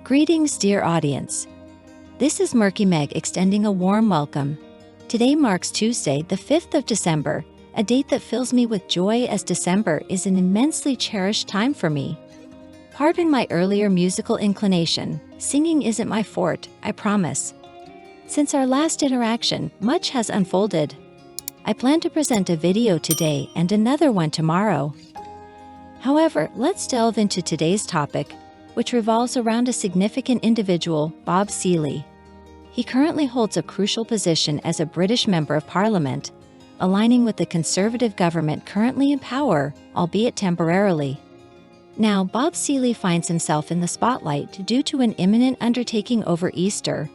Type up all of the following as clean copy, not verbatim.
Greetings, dear audience. This is Murky Meg extending a warm welcome. Today marks Tuesday, the 5th of December, a date that fills me with joy as December is an immensely cherished time for me. Pardon my earlier musical inclination, singing isn't my forte, I promise. Since our last interaction, much has unfolded. I plan to present a video today and another one tomorrow. However, let's delve into today's topic, which revolves around a significant individual, Bob Seely. He currently holds a crucial position as a British Member of Parliament, aligning with the Conservative government currently in power, albeit temporarily. Now, Bob Seely finds himself in the spotlight due to an imminent undertaking over Easter.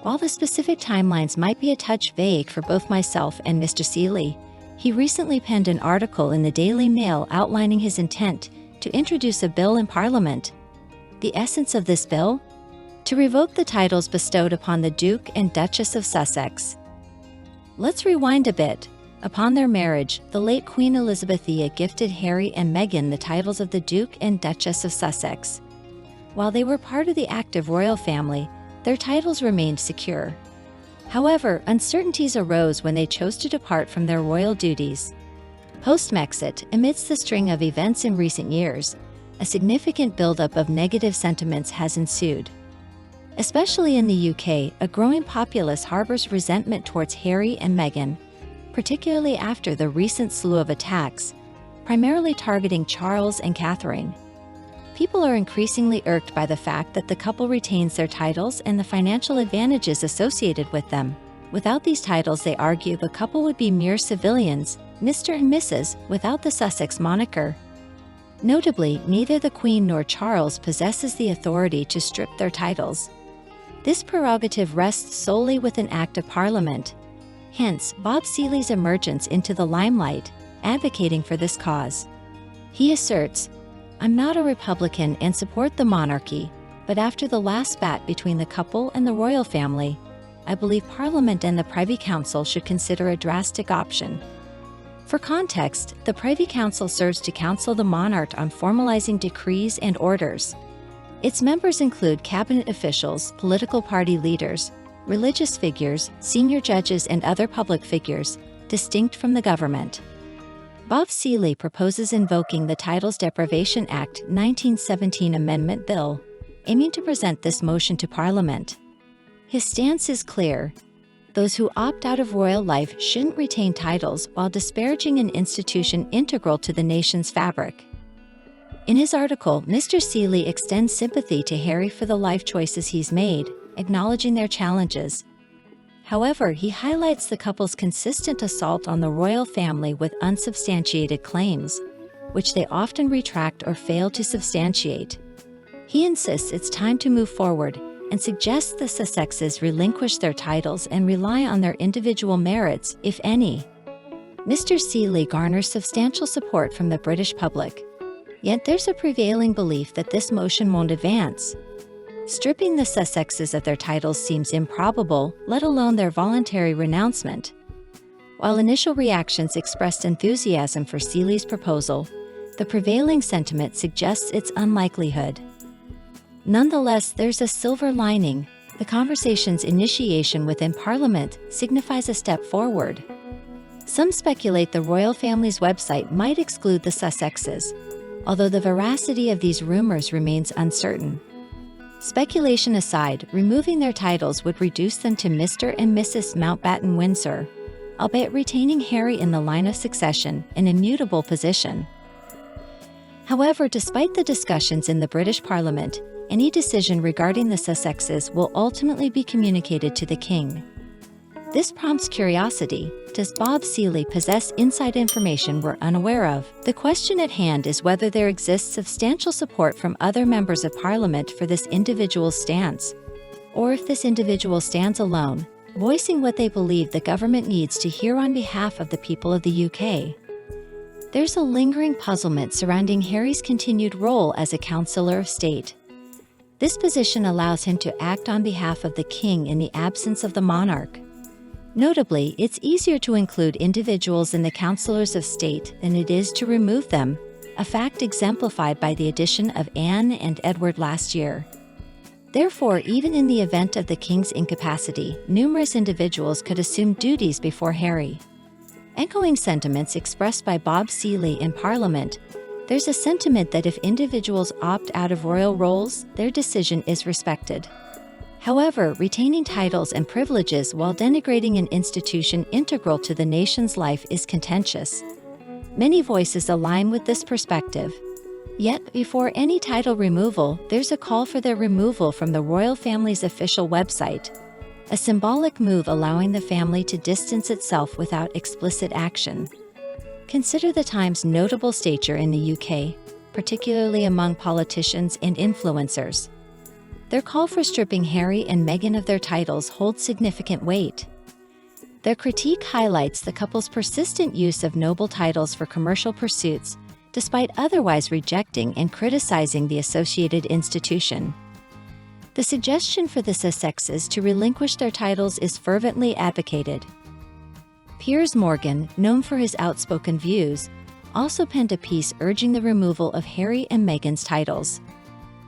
While the specific timelines might be a touch vague for both myself and Mr. Seely, he recently penned an article in the Daily Mail outlining his intent to introduce a bill in Parliament. The essence of this bill? To revoke the titles bestowed upon the Duke and Duchess of Sussex. Let's rewind a bit. Upon their marriage, the late Queen Elizabethia gifted Harry and Meghan the titles of the Duke and Duchess of Sussex. While they were part of the active royal family, their titles remained secure. However, uncertainties arose when they chose to depart from their royal duties. Post-Brexit, amidst the string of events in recent years, a significant buildup of negative sentiments has ensued. Especially in the UK, a growing populace harbors resentment towards Harry and Meghan, particularly after the recent slew of attacks, primarily targeting Charles and Catherine. People are increasingly irked by the fact that the couple retains their titles and the financial advantages associated with them. Without these titles, they argue, the couple would be mere civilians, Mr. and Mrs., without the Sussex moniker. Notably, neither the Queen nor Charles possesses the authority to strip their titles. This prerogative rests solely with an Act of Parliament. Hence, Bob Seely's emergence into the limelight, advocating for this cause. He asserts, "I'm not a Republican and support the monarchy, but after the last spat between the couple and the royal family, I believe Parliament and the Privy Council should consider a drastic option." For context, the Privy Council serves to counsel the monarch on formalizing decrees and orders. Its members include cabinet officials, political party leaders, religious figures, senior judges, and other public figures, distinct from the government. Bob Seely proposes invoking the Titles Deprivation Act 1917 Amendment Bill, aiming to present this motion to Parliament. His stance is clear. Those who opt out of royal life shouldn't retain titles while disparaging an institution integral to the nation's fabric. In his article, Mr. Seely extends sympathy to Harry for the life choices he's made, acknowledging their challenges. However, he highlights the couple's consistent assault on the royal family with unsubstantiated claims, which they often retract or fail to substantiate. He insists it's time to move forward, and suggests the Sussexes relinquish their titles and rely on their individual merits, if any. Mr. Seely garners substantial support from the British public. Yet there's a prevailing belief that this motion won't advance. Stripping the Sussexes of their titles seems improbable, let alone their voluntary renouncement. While initial reactions expressed enthusiasm for Seely's proposal, the prevailing sentiment suggests its unlikelihood. Nonetheless, there's a silver lining. The conversation's initiation within Parliament signifies a step forward. Some speculate the royal family's website might exclude the Sussexes, although the veracity of these rumors remains uncertain. Speculation aside, removing their titles would reduce them to Mr. and Mrs. Mountbatten Windsor, albeit retaining Harry in the line of succession, an immutable position. However, despite the discussions in the British Parliament, any decision regarding the Sussexes will ultimately be communicated to the King. This prompts curiosity. Does Bob Seely possess inside information we're unaware of? The question at hand is whether there exists substantial support from other members of Parliament for this individual's stance, or if this individual stands alone, voicing what they believe the government needs to hear on behalf of the people of the UK. There's a lingering puzzlement surrounding Harry's continued role as a Councillor of State. This position allows him to act on behalf of the King in the absence of the monarch. Notably, it's easier to include individuals in the Councillors of State than it is to remove them, a fact exemplified by the addition of Anne and Edward last year. Therefore, even in the event of the king's incapacity, numerous individuals could assume duties before Harry. Echoing sentiments expressed by Bob Seeley in Parliament, there's a sentiment that if individuals opt out of royal roles, their decision is respected. However, retaining titles and privileges while denigrating an institution integral to the nation's life is contentious. Many voices align with this perspective. Yet, before any title removal, there's a call for their removal from the royal family's official website, a symbolic move allowing the family to distance itself without explicit action. Consider the Times' notable stature in the UK, particularly among politicians and influencers. Their call for stripping Harry and Meghan of their titles holds significant weight. Their critique highlights the couple's persistent use of noble titles for commercial pursuits, despite otherwise rejecting and criticizing the associated institution. The suggestion for the Sussexes to relinquish their titles is fervently advocated. Piers Morgan, known for his outspoken views, also penned a piece urging the removal of Harry and Meghan's titles.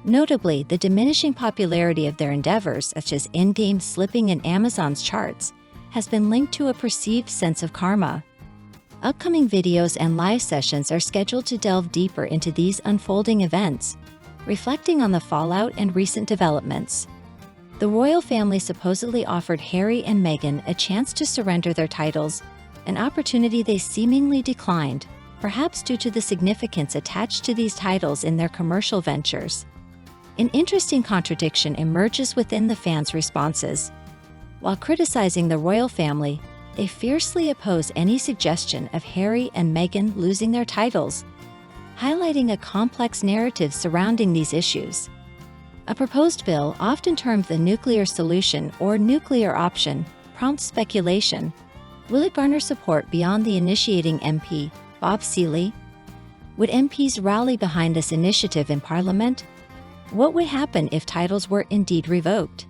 Notably, the diminishing popularity of their endeavors, such as in-game slipping in Amazon's charts, has been linked to a perceived sense of karma. Upcoming videos and live sessions are scheduled to delve deeper into these unfolding events, reflecting on the fallout and recent developments. The royal family supposedly offered Harry and Meghan a chance to surrender their titles, an opportunity they seemingly declined, perhaps due to the significance attached to these titles in their commercial ventures. An interesting contradiction emerges within the fans' responses. While criticizing the royal family, they fiercely oppose any suggestion of Harry and Meghan losing their titles, highlighting a complex narrative surrounding these issues. A proposed bill, often termed the nuclear solution or nuclear option, prompts speculation. Will it garner support beyond the initiating MP, Bob Seeley? Would MPs rally behind this initiative in Parliament? What would happen if titles were indeed revoked?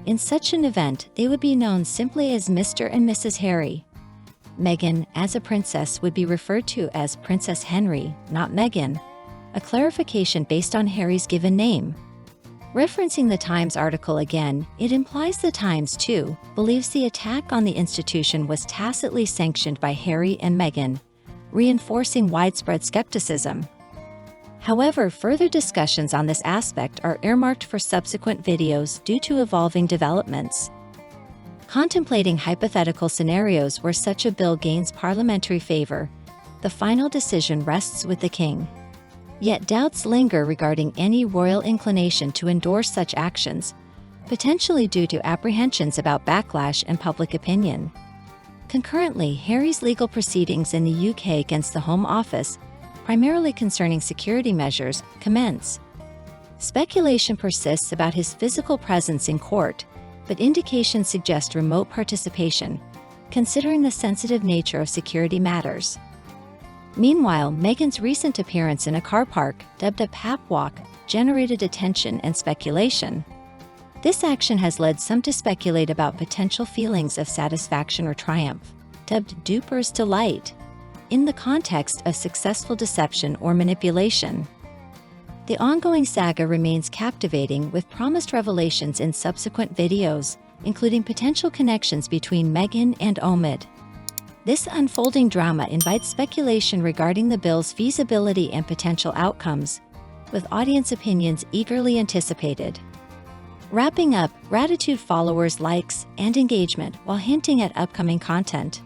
In such an event, they would be known simply as Mr. and Mrs. Harry. Meghan, as a princess, would be referred to as Princess Henry, not Meghan, a clarification based on Harry's given name. Referencing the Times article again, it implies the Times, too, believes the attack on the institution was tacitly sanctioned by Harry and Meghan, reinforcing widespread skepticism. However, further discussions on this aspect are earmarked for subsequent videos due to evolving developments. Contemplating hypothetical scenarios where such a bill gains parliamentary favor, the final decision rests with the king. Yet doubts linger regarding any royal inclination to endorse such actions, potentially due to apprehensions about backlash and public opinion. Concurrently, Harry's legal proceedings in the UK against the Home Office, primarily concerning security measures, commence. Speculation persists about his physical presence in court, but indications suggest remote participation, considering the sensitive nature of security matters. Meanwhile, Meghan's recent appearance in a car park, dubbed a pap walk, generated attention and speculation. This action has led some to speculate about potential feelings of satisfaction or triumph, dubbed duper's delight, in the context of successful deception or manipulation. The ongoing saga remains captivating, with promised revelations in subsequent videos, including potential connections between Meghan and Omid. This unfolding drama invites speculation regarding the bill's feasibility and potential outcomes, with audience opinions eagerly anticipated. Wrapping up, gratitude followers, likes, and engagement while hinting at upcoming content.